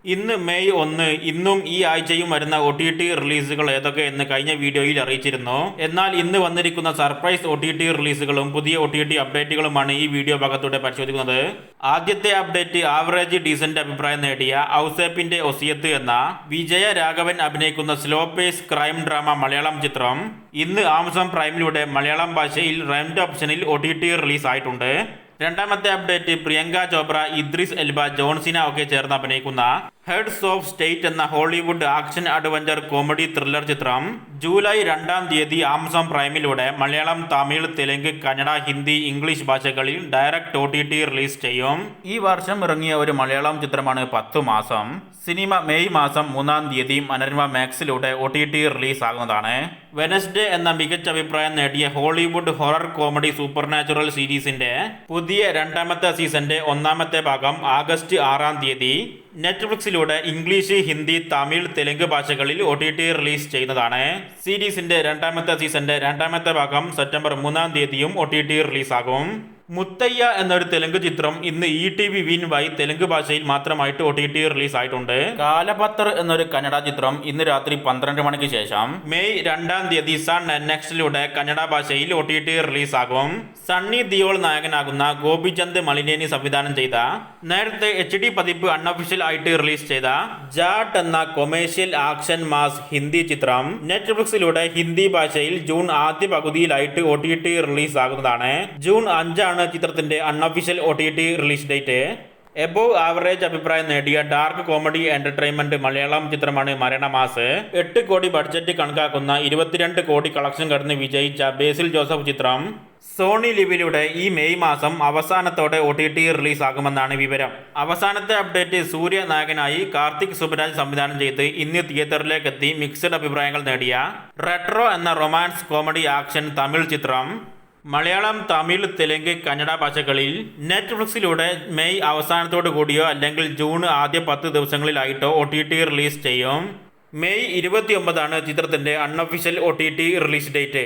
ഇന്ന് മെയ് 1 ഇന്നും ഈ ആഴ്ചയും വരുന്ന OTT റിലീസുകൾ ഏതൊക്കെ എന്ന് കഴിഞ്ഞ വീഡിയോയിൽ അറിയിച്ചിരുന്നു. എന്നാൽ ഇന്ന് വന്നിരിക്കുന്ന സർപ്രൈസ് OTT റിലീസുകളും പുതിയ OTT അപ്ഡേറ്റുകളുമാണ് ഈ വീഡിയോ ഭാഗത്തൂടെ പരിശോധിക്കുന്നത്. ആദ്യത്തെ അപ്ഡേറ്റ് ആവറേജ് ഡീസന്റ് അഭിപ്രായം നേടിയ ഔസേപ്പിന്റെ ഒസിയത്ത് എന്ന വിജയ രാഘവൻ അഭിനയിക്കുന്ന slow pace crime drama Malayalam ചിത്രം ഇന്ന് ആമസോൺ പ്രൈമിലൂടെ മലയാളം ഭാഷയിൽ റൈംഡ് ഓപ്ഷനിൽ OTT റിലീസ് ആയിട്ടുണ്ട്. രണ്ടാമത്തെ അപ്ഡേറ്റ് പ്രിയങ്ക ചോപ്ര, ഇദ്രിസ് എൽബ, ജോൺസിന ഒക്കെ ചേർന്ന് അഭിനയിക്കുന്ന ഹെഡ്സ് ഓഫ് സ്റ്റേറ്റ് എന്ന Hollywood action adventure comedy thriller ചിത്രം ജൂലൈ 2-ാം തീയതി ആമസോൺ പ്രൈമിലൂടെ മലയാളം, തമിഴ്, തെലുങ്ക്, കന്നഡ, ഹിന്ദി, ഇംഗ്ലീഷ് ഭാഷകളിൽ ഡയറക്റ്റ് OTT റിലീസ് ചെയ്യും. ഈ വർഷം ഇറങ്ങിയ ഒരു മലയാളം ചിത്രമാണ് 10 മാസം. സിനിമ മെയ് മാസം 3-ാം തീയതി മനോരമ മാക്സിലൂടെ OTT റിലീസ് ആകുന്നതാണ്. വെനസ്ഡേ എന്ന മികച്ച അഭിപ്രായം നേടിയ Hollywood horror comedy super natural സീരീസിന്റെ പുതിയ 2-ാമത്തെ സീസന്റെ 1-ാമത്തെ ഭാഗം ആഗസ്റ്റ് 6-ാം തീയതി നെറ്റ്ഫ്ലിക്സിലൂടെ ഇംഗ്ലീഷ്, ഹിന്ദി, തമിഴ്, തെലുങ്ക് ഭാഷകളിൽ OTT റിലീസ് ചെയ്യുന്നതാണ്. സീരീസിന്റെ 2-ാമത്തെ സീസന്റെ 2-ാമത്തെ ഭാഗം സെപ്റ്റംബർ 3-ാം തീയതിയും OTT റിലീസാകും. മുത്തയ്യ എന്നൊരു തെലുങ്ക് ചിത്രം ഇന്ന് ETV വിൻ വഴി തെലുങ്ക് ഭാഷയിൽ മാത്രമായിട്ട് OTT റിലീസ് ആയിട്ടുണ്ട്. കാലപത്ര എന്നൊരു കന്നഡ ചിത്രം ഇന്ന് രാത്രി 12 മണിക്ക് ശേഷം മെയ് 2-ാം തീയതി സൺ നെക്സ്റ്റിലൂടെ കന്നഡ ഭാഷയിൽ OTT റിലീസ് ആകും. സണ്ണി ദിയോൾ നായകനാകുന്ന ഗോപിചന്ദ് മലിനേനി സംവിധാനം ചെയ്ത നേരത്തെ HD പതിപ്പ് അൺഒഫീഷ്യൽ ആയിട്ട് റിലീസ് ചെയ്ത ജാട്ട് എന്ന കൊമേഴ്ഷ്യൽ ആക്ഷൻ മാസ് ഹിന്ദി ചിത്രം നെറ്റ്ഫ്ലിക്സിലൂടെ ഹിന്ദി ഭാഷയിൽ ജൂൺ ആദ്യ പകുതിയിലായിട്ട് OTT റിലീസ് ആകുന്നതാണ്. ജൂൺ 5-ആണ് ചിത്രത്തിന്റെ unofficial OTT release date. Above average അഭിപ്രായം നേടിയ ഡാർക്ക് കോമഡി എന്റർടൈൻമെന്റ് മലയാളം ചിത്രമാണ് മരണമാസ്. 8 കോടി ബഡ്ജറ്റ് കണക്കാക്കുന്ന 22 കോടി കളക്ഷൻ കടന്ന് വിജയിച്ച ബേസിൽ ജോസഫ് ചിത്രം സോണി ലിവിലൂടെ ഈ മെയ് മാസം അവസാനത്തോടെ OTT റിലീസ് ആകുമെന്നാണ് വിവരം. അവസാനത്തെ അപ്ഡേറ്റ് സൂര്യ നായകനായി കാർത്തിക് സുബരാജ് സംവിധാനം ചെയ്ത് ഇന്ന് തിയേറ്ററിലേക്ക് എത്തി മിക്സഡ് അഭിപ്രായങ്ങൾ നേടിയ റെട്രോ എന്ന റൊമാൻസ് കോമഡി ആക്ഷൻ തമിഴ് ചിത്രം മലയാളം, തമിഴ്, തെലുങ്ക്, കന്നഡ ഭാഷകളിൽ നെറ്റ്ഫ്ലിക്സിലൂടെ മെയ് അവസാനത്തോടു കൂടിയോ അല്ലെങ്കിൽ ജൂൺ ആദ്യ 10 ദിവസങ്ങളിലായിട്ടോ OTT റിലീസ് ചെയ്യും. മെയ് 29-ആണ് ചിത്രത്തിന്റെ അൺഒഫീഷ്യൽ OTT റിലീസ് ഡേറ്റ്.